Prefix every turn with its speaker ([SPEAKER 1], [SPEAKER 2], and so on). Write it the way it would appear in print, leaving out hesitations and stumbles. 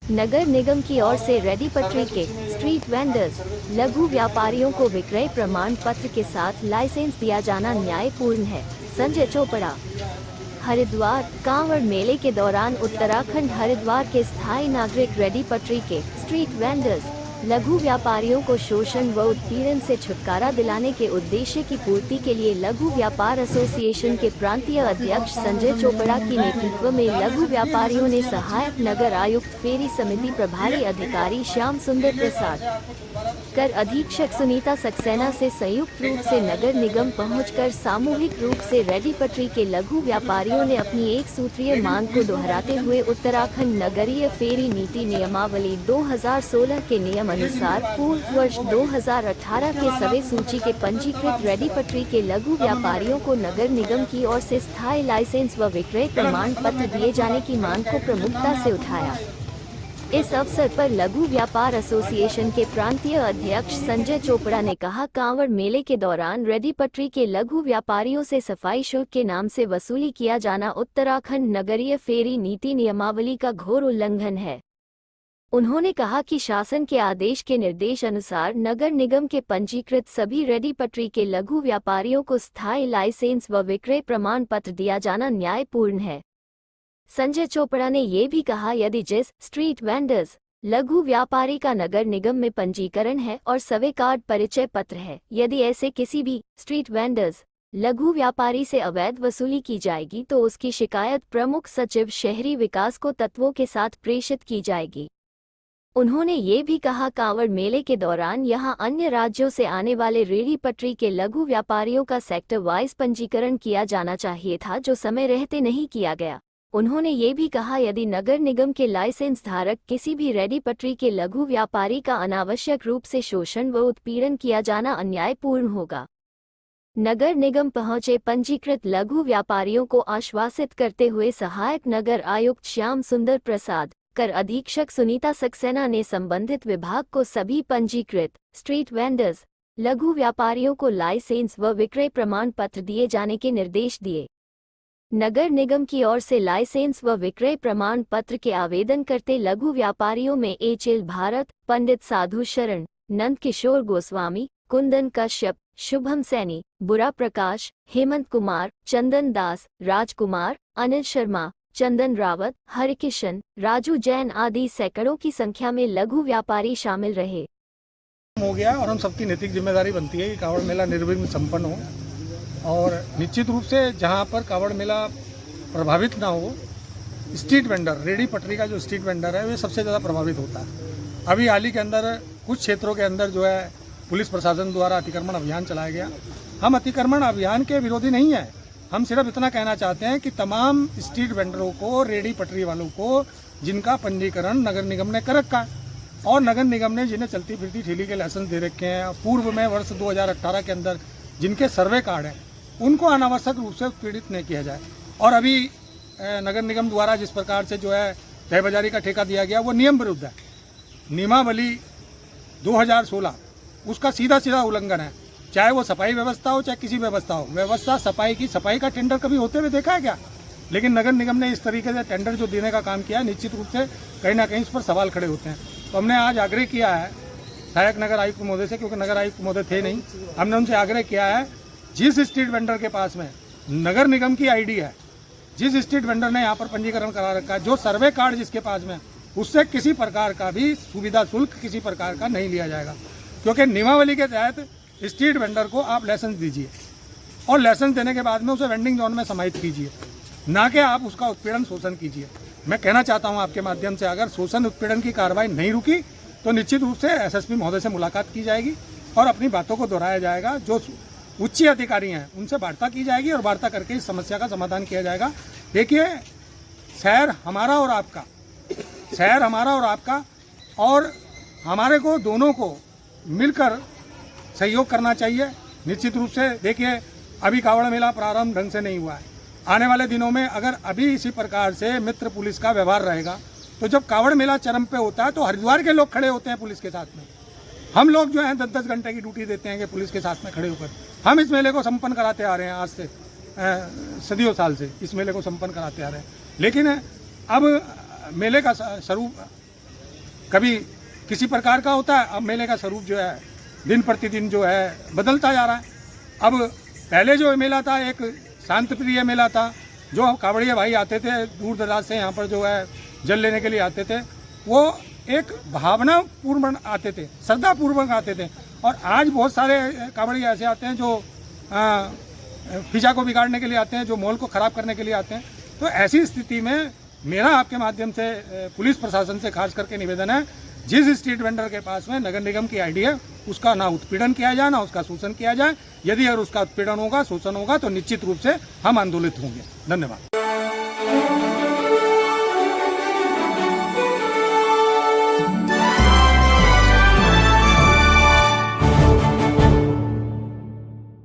[SPEAKER 1] नगर निगम की ओर से रेडी पटरी के स्ट्रीट वेंडर्स, लघु व्यापारियों को विक्रय प्रमाण पत्र के साथ लाइसेंस दिया जाना न्यायपूर्ण है। संजय चोपड़ा। हरिद्वार। कांवड़ मेले के दौरान उत्तराखंड हरिद्वार के स्थायी नागरिक रेडी पटरी के स्ट्रीट वेंडर्स, लघु व्यापारियों को शोषण व उत्पीड़न से छुटकारा दिलाने के उद्देश्य की पूर्ति के लिए लघु व्यापार एसोसिएशन के प्रांतीय अध्यक्ष संजय चोपड़ा की नेतृत्व में लघु व्यापारियों ने सहायक नगर आयुक्त फेरी समिति प्रभारी अधिकारी श्याम सुंदर प्रसाद, कर अधीक्षक सुनीता सक्सेना से संयुक्त रूप से नगर निगम पहुंचकर सामूहिक रूप से रेडी पटरी के लघु व्यापारियों ने अपनी एक सूत्रीय मांग को दोहराते हुए उत्तराखंड नगरीय फेरी नीति नियमावली 2016 के नियम अनुसार पूर्व वर्ष 2018 के सवे सूची के पंजीकृत रेडी पटरी के लघु व्यापारियों को नगर निगम की ओर से स्थायी लाइसेंस व विक्रय प्रमाण पत्र दिए जाने की मांग को प्रमुखता से उठाया। इस अवसर पर लघु व्यापार एसोसिएशन के प्रांतीय अध्यक्ष संजय चोपड़ा ने कहा, कांवड़ मेले के दौरान रेडी पटरी के लघु व्यापारियों से सफाई शुल्क के नाम से वसूली किया जाना उत्तराखंड नगरीय फेरी नीति नियमावली का घोर उल्लंघन है। उन्होंने कहा कि शासन के आदेश के निर्देश अनुसार नगर निगम के पंजीकृत सभी रेडी पटरी के लघु व्यापारियों को स्थायी लाइसेंस व विक्रय प्रमाण पत्र दिया जाना न्यायपूर्ण है। संजय चोपड़ा ने ये भी कहा, यदि जिस स्ट्रीट वेंडर्स, लघु व्यापारी का नगर निगम में पंजीकरण है और सवे कार्ड परिचय पत्र है, यदि ऐसे किसी भी स्ट्रीट वेंडर्स, लघु व्यापारी से अवैध वसूली की जाएगी तो उसकी शिकायत प्रमुख सचिव शहरी विकास को तत्वों के साथ प्रेषित की जाएगी। उन्होंने ये भी कहा, कांवड़ मेले के दौरान यहां अन्य राज्यों से आने वाले रेडी पटरी के लघु व्यापारियों का सेक्टर वाइज पंजीकरण किया जाना चाहिए था, जो समय रहते नहीं किया गया। उन्होंने ये भी कहा, यदि नगर निगम के लाइसेंस धारक किसी भी रेडी पटरी के लघु व्यापारी का अनावश्यक रूप से शोषण व उत्पीड़न किया जाना अन्यायपूर्ण होगा। नगर निगम पहुंचे पंजीकृत लघु व्यापारियों को आश्वासित करते हुए सहायक नगर आयुक्त श्याम सुंदर प्रसाद, कर अधीक्षक सुनीता सक्सेना ने संबंधित विभाग को सभी पंजीकृत स्ट्रीट वेंडर्स, लघु व्यापारियों को लाइसेंस व विक्रय प्रमाण पत्र दिए जाने के निर्देश दिए। नगर निगम की ओर से लाइसेंस व विक्रय प्रमाण पत्र के आवेदन करते लघु व्यापारियों में एचएल भारत, पंडित साधु शरण, नंद किशोर गोस्वामी, कुंदन कश्यप, शुभम सैनी, बुरा प्रकाश, हेमंत कुमार, चंदन दास, राजकुमार, अनिल शर्मा, चंदन रावत, हरिकिशन, राजू जैन आदि सैकड़ों की संख्या में लघु व्यापारी शामिल रहे।
[SPEAKER 2] हो गया और हम सबकी नैतिक जिम्मेदारी बनती है कि कांवड़ मेला निर्विघ्न संपन्न हो, और निश्चित रूप से जहां पर कांवड़ मेला प्रभावित ना हो, स्ट्रीट वेंडर, रेडी पटरी का जो स्ट्रीट वेंडर है वे सबसे ज़्यादा प्रभावित होता है। अभी हाल ही के अंदर कुछ क्षेत्रों के अंदर जो है पुलिस प्रशासन द्वारा अतिक्रमण अभियान चलाया गया। हम अतिक्रमण अभियान के विरोधी नहीं हैं, हम सिर्फ इतना कहना चाहते हैं कि तमाम स्ट्रीट वेंडरों को, रेडी पटरी वालों को, जिनका पंजीकरण नगर निगम ने कर रखा है और नगर निगम ने जिन्हें चलती फिरती ठेली के लाइसेंस दे रखे हैं, पूर्व में वर्ष 2018 के अंदर जिनके सर्वे कार्ड हैं, उनको अनावश्यक रूप से उत्पीड़ित नहीं किया जाए। और अभी नगर निगम द्वारा जिस प्रकार से जो है तय बाजारी का ठेका दिया गया वो नियम विरुद्ध है। नियमावली 2016 उसका सीधा सीधा उल्लंघन है, चाहे वो सफाई व्यवस्था हो चाहे किसी व्यवस्था हो। व्यवस्था सफाई की, सफाई का टेंडर कभी होते हुए देखा है क्या? लेकिन नगर निगम ने इस तरीके से टेंडर जो देने का काम किया है, निश्चित रूप से कहीं ना कहीं इस पर सवाल खड़े होते हैं। तो हमने आज आग्रह किया है सहायक नगर आयुक्त महोदय से, क्योंकि नगर आयुक्त महोदय थे नहीं, हमने उनसे आग्रह किया है जिस स्ट्रीट वेंडर के पास में नगर निगम की आईडी है, जिस स्ट्रीट वेंडर ने यहाँ पर पंजीकरण करा रखा है, जो सर्वे कार्ड जिसके पास में, उससे किसी प्रकार का भी सुविधा शुल्क किसी प्रकार का नहीं लिया जाएगा। क्योंकि नियमावली के तहत स्ट्रीट वेंडर को आप लाइसेंस दीजिए और लाइसेंस देने के बाद में उसे वेंडिंग जोन में समाहित कीजिए, ना कि आप उसका उत्पीड़न शोषण कीजिए। मैं कहना चाहता हूं आपके माध्यम से, अगर शोषण उत्पीड़न की कार्रवाई नहीं रुकी तो निश्चित रूप से एसएसपी महोदय से मुलाकात की जाएगी और अपनी बातों को दोहराया जाएगा। जो उच्च अधिकारी हैं उनसे वार्ता की जाएगी और वार्ता करके इस समस्या का समाधान किया जाएगा। देखिए, शहर हमारा और आपका, शहर हमारा और आपका, और हमारे को दोनों को मिलकर सहयोग करना चाहिए। निश्चित रूप से देखिए, अभी कांवड़ मेला प्रारंभ ढंग से नहीं हुआ है। आने वाले दिनों में अगर अभी इसी प्रकार से मित्र पुलिस का व्यवहार रहेगा तो जब कांवड़ मेला चरम पे होता है तो हरिद्वार के लोग खड़े होते हैं पुलिस के साथ में। हम लोग जो हैं 10-10 घंटे की ड्यूटी देते हैं कि पुलिस के साथ में खड़े होकर हम इस मेले को संपन्न कराते आ रहे हैं। आज से सदियों साल से इस मेले को संपन्न कराते आ रहे हैं। लेकिन अब मेले का स्वरूप कभी किसी प्रकार का होता है। अब मेले का स्वरूप जो है दिन प्रतिदिन जो है बदलता जा रहा है। अब पहले जो मेला था एक शांत प्रिय मेला था, जो कांवड़िया भाई आते थे दूर दराज से यहाँ पर जो है जल लेने के लिए आते थे, वो एक भावना पूर्ण आते थे, श्रद्धा पूर्वक आते थे। और आज बहुत सारे कांवड़िया ऐसे आते हैं जो फिजा को बिगाड़ने के लिए आते हैं, जो माहौल को ख़राब करने के लिए आते हैं। तो ऐसी स्थिति में मेरा आपके माध्यम से पुलिस प्रशासन से खास करके निवेदन है, जिस स्ट्रीट वेंडर के पास में नगर निगम की आईडी है उसका ना उत्पीड़न किया जाए, ना उसका शोषण किया जाए। यदि अगर उसका उत्पीड़न होगा, शोषण होगा, तो निश्चित रूप से हम आंदोलित होंगे। धन्यवाद।